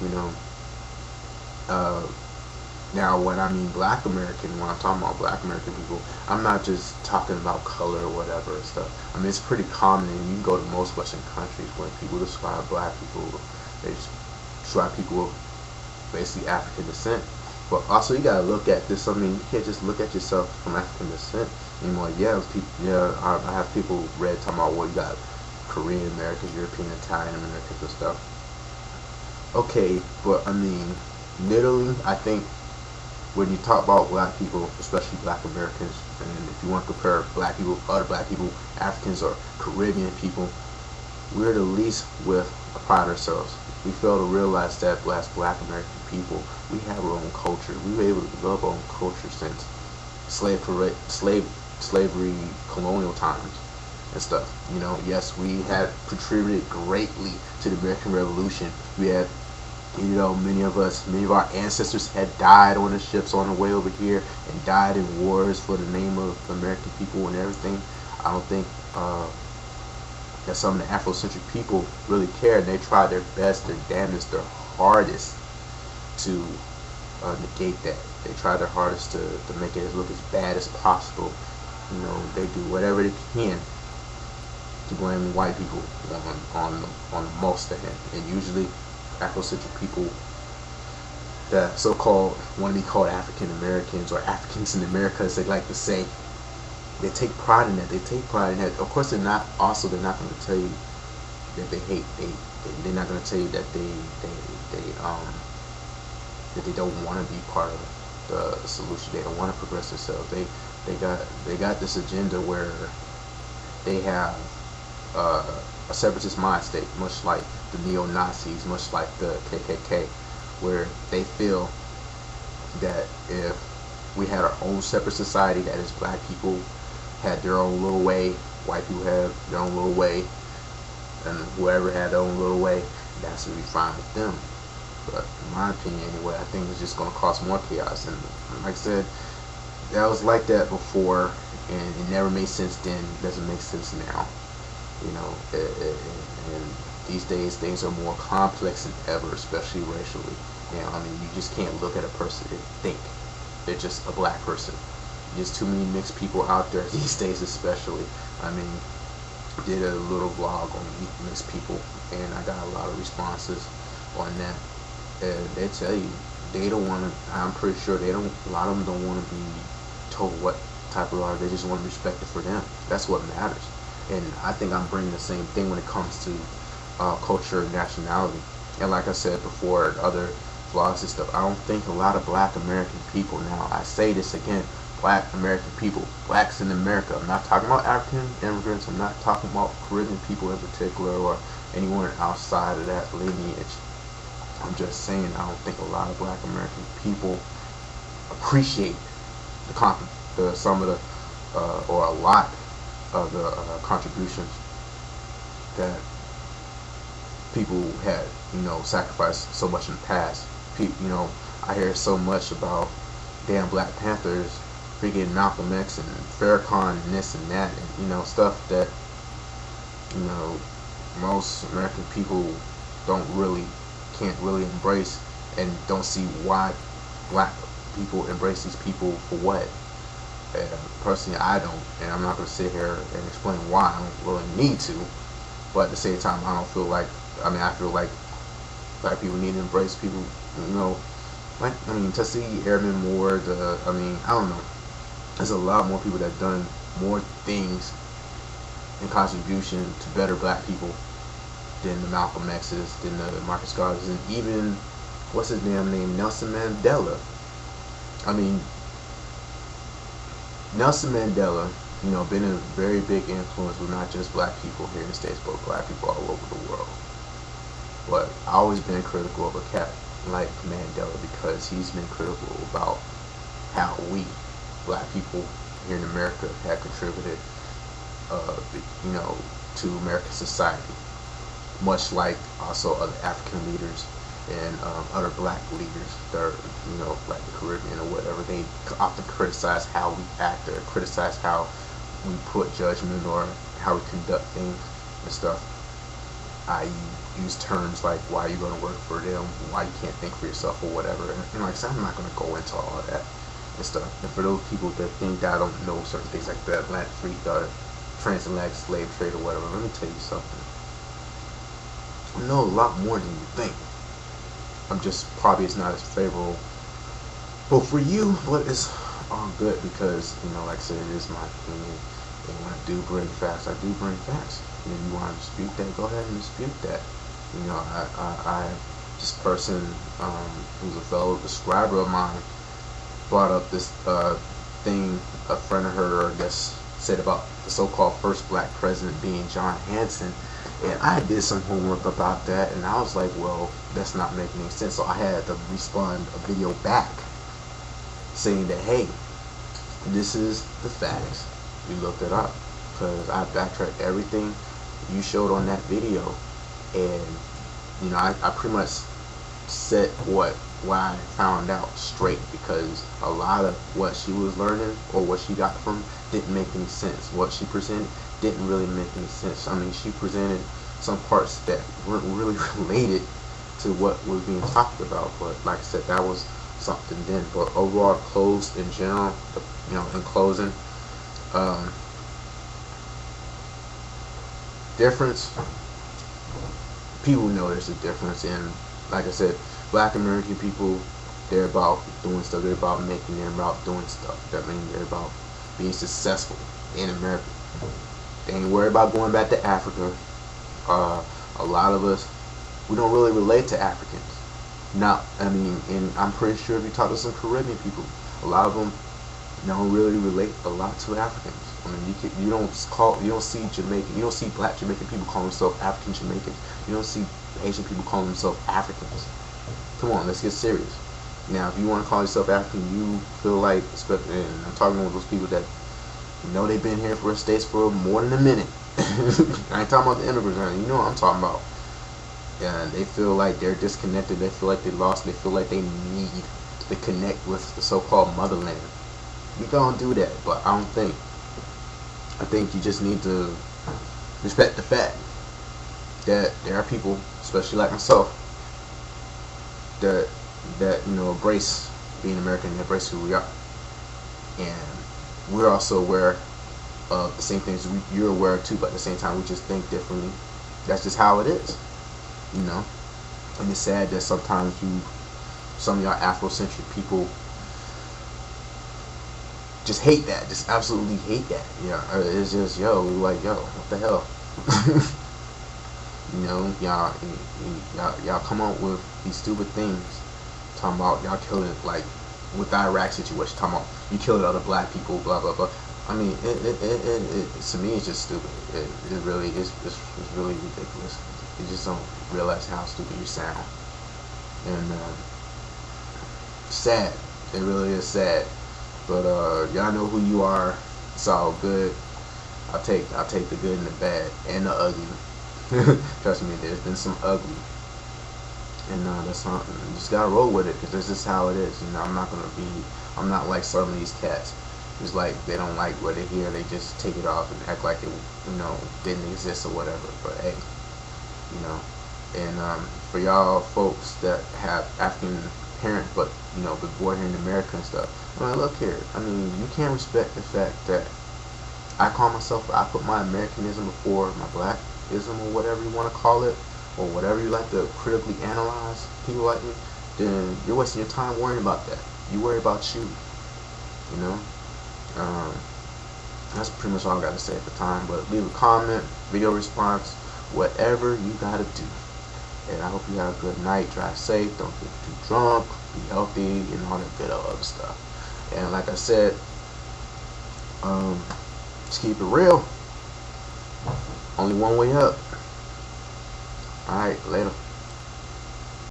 You know, uh, now when I mean Black American, when I'm talking about Black American people, I'm not just talking about color or whatever and stuff. I mean, it's pretty common, and you can go to most Western countries when people describe Black people, they describe people of basically African descent. But also, you gotta look at this. I mean, you can't just look at yourself from African descent anymore. Yeah, people. Yeah, I have people read talking about, well, you got Korean Americans, European, Italian Americans, and stuff. Okay, but I mean, literally, I think when you talk about Black people, especially Black Americans, and if you want to compare Black people, other Black people, Africans or Caribbean people, we're the least with pride ourselves. We fail to realize that as Black American people, we have our own culture. We were able to develop our own culture since slavery, colonial times and stuff. You know, yes, we had contributed greatly to the American Revolution. We had, you know, many of our ancestors had died on the ships on the way over here and died in wars for the name of American people and everything. I don't think that some of the Afrocentric people really cared. They tried their best, their damnedest, their hardest to negate that. They tried their hardest to make it look as bad as possible. You know, they do whatever they can to blame white people on most of it. And usually Afrocentric people that so-called want to be called African Americans or Africans in America, as they like to say, they take pride in that. They take pride in that. Of course, they're not going to tell you that they hate. They're not going to tell you that that they don't want to be part of the solution. They don't want to progress themselves. They got this agenda where they have a separatist mind state, much like the neo-Nazis, much like the KKK, where they feel that if we had our own separate society, that is, Black people had their own little way, white people have their own little way, and whoever had their own little way, that's what we find with them. But in my opinion, anyway, I think it's just going to cause more chaos. And like I said, that was like that before, and it never made sense then. It doesn't make sense now. You know, and these days things are more complex than ever, especially racially. You know, I mean, you just can't look at a person and think they're just a Black person. There's too many mixed people out there these days, especially. I mean, did a little vlog on mixed people, and I got a lot of responses on that. And they tell you they don't want to. I'm pretty sure they don't. A lot of them don't want to be told what type of art. They just want to be respected for them. That's what matters. And I think I'm bringing the same thing when it comes to culture and nationality. And like I said before, other vlogs and stuff, I don't think a lot of Black American people now. I say this again. Black American people, Blacks in America. I'm not talking about African immigrants. I'm not talking about Caribbean people in particular or anyone outside of that lineage. I'm just saying I don't think a lot of Black American people appreciate some of the or a lot of the contributions that people had, you know, sacrificed so much in the past. You know, I hear so much about damn Black Panthers, freaking Malcolm X and Farrakhan and this and that, and, you know, stuff that, you know, most American people can't really embrace, and don't see why Black people embrace these people for what. Personally, I don't, and I'm not going to sit here and explain why. I don't really need to, but at the same time, I don't feel like, I feel like Black people need to embrace people, you know, like, I mean, Tuskegee Airmen more, I don't know. There's a lot more people that have done more things in contribution to better Black people than the Malcolm X's, than the Marcus Garveys, and even, what's his damn name, Nelson Mandela. I mean, Nelson Mandela, you know, been a very big influence with not just Black people here in the States, but Black people all over the world. But I've always been critical of a cat like Mandela because he's been critical about how we, Black people here in America, have contributed, you know, to American society. Much like also other African leaders and other Black leaders that are, you know, like the Caribbean or whatever. They often criticize how we act or criticize how we put judgment or how we conduct things and stuff, i.e. use terms like why you going to work for them, why you can't think for yourself or whatever. And like I said, I'm not going to go into all of that and stuff. And for those people that think that I don't know certain things like the transatlantic slave trade or whatever, let me tell you something. I know a lot more than you think. I'm just probably it's not as favorable. But for you, but it's all good because, you know, like I said, it is my opinion. And when I do bring facts, I do bring facts. And if you want to dispute that, go ahead and dispute that. You know, this person who's a fellow prescriber of mine brought up this thing a friend of her, I guess, said about the so-called first black president being John Hanson. And I did some homework about that, and I was like, well, that's not making any sense. So I had to respond a video back saying that, hey, this is the facts. You looked it up, because I backtracked everything you showed on that video, and you know, I pretty much set what I found out straight, because a lot of what she was learning or what she got from didn't make any sense. What she presented didn't really make any sense. I mean, she presented some parts that weren't really related to what was being talked about, but like I said, that was something then. But overall, closed in general, you know, in closing, difference, people know there's a difference. And like I said, black American people, they're about doing stuff, they're about making, they're about doing stuff. That means they're about being successful in America. They ain't worried about going back to Africa. A lot of us, we don't really relate to Africans. Now, I mean, and I'm pretty sure if you talk to some Caribbean people, a lot of them don't really relate a lot to Africans. I mean, you don't see Jamaican, you don't see black Jamaican people calling themselves African Jamaicans. You don't see Asian people calling themselves Africans. Come on, let's get serious. Now, if you want to call yourself African, you feel like, and I'm talking with those people that know they've been here for the States for more than a minute. I ain't talking about the immigrants, you know what I'm talking about. And they feel like they're disconnected, they feel like they lost, they feel like they need to connect with the so-called motherland. We gonna do that, but I think you just need to respect the fact that there are people, especially like myself, that you know, embrace being American and embrace who we are. And we're also aware of the same things you're aware of too, but at the same time we just think differently. That's just how it is, you know. And it's sad that sometimes some of y'all Afrocentric people just hate that, just absolutely hate that. Yeah, it's just, like, what the hell? You know, y'all come up with these stupid things, talking about y'all killing, like with the Iraq situation, talking about you killing other black people, blah blah blah. I mean, it to me it's just stupid. It really is. It's really ridiculous. You just don't realize how stupid you sound, and sad. It really is sad. But y'all know who you are. It's all good. I'll take the good and the bad and the ugly. Trust me, there's been some ugly, and that's not. You just gotta roll with it, because this is how it is. You know, I'm not like some of these cats. It's like they don't like what they hear, they just take it off and act like it, you know, didn't exist or whatever. But hey, you know, and for y'all folks that have African parents, but you know, been born here in America and stuff. I mean, look here. I mean, you can't respect the fact that I put my Americanism before my blackism, or whatever you want to call it, or whatever you like to critically analyze people like me. Then you're wasting your time worrying about that. You worry about you. You know. That's pretty much all I got to say at the time. But leave a comment, video response, whatever you gotta do. And I hope you have a good night. Drive safe. Don't get too drunk. Be healthy, and all that good other stuff. And like I said, just keep it real. Only one way up. Alright, later.